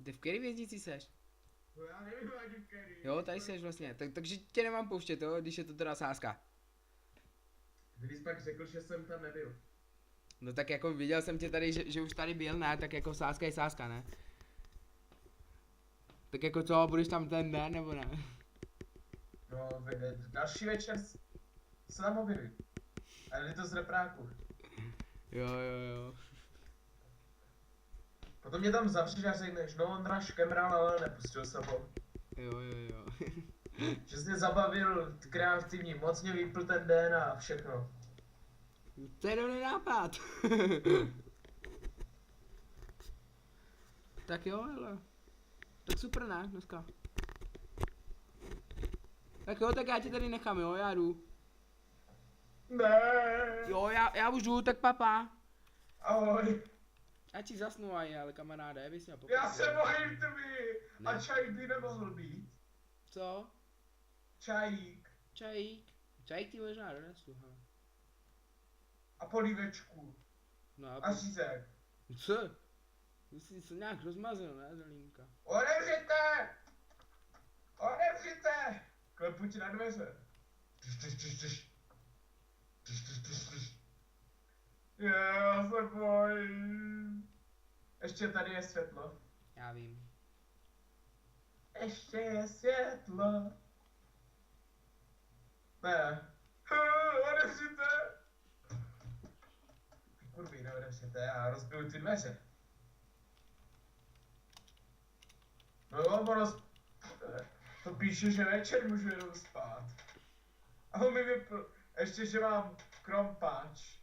Ty v který věznici seš? No já nevím ani v který. Jo, tady seš vlastně, takže tě nemám pouštět, jo, když je to teda sázka. Když jsi pak řekl, že jsem tam nebyl. No tak jako viděl jsem tě tady, že už tady byl, ne, tak jako sázka je sázka, ne? Tak jako co, budeš tam ten den, nebo ne? No, další večer se tam objeví. Ale je to z repráku. Jo. Potom mě tam zavřeš a řekneš, no Ondra škemral, ale nepustil se ho. Jo. Že jsi mě zabavil kreativní, moc mě vypl ten den a všechno. To je dobrý nápad. Tak jo, ale. Tak super, ne, dneska. Tak jo, tak já tě tady nechám, jo, já jdu. Ne. Jo, já už jdu, tak papa. Ahoj. Já ti zasnu aj, ale kamaráde, bys měl pokud. Já se bojím tebe. A Ne. čajík by nemohl být. Co? Čajík. Čajík ti možná donesu, ha. A polívečku. No A řízek. co? Ty jsi se nějak rozmazil, ne, Zelínka? Odevřete! Odevřete! Klepu ti na dveře. Tyš. Já se bojím. Ještě tady je světlo. Já vím. Ještě je světlo. Ne. Odevřete! Kurví, neodevřete, já rozbiju ty dveře. No jo, ono to píše, že večer můžu jenom spát. A on mi vypl, ještě, že mám krompáč.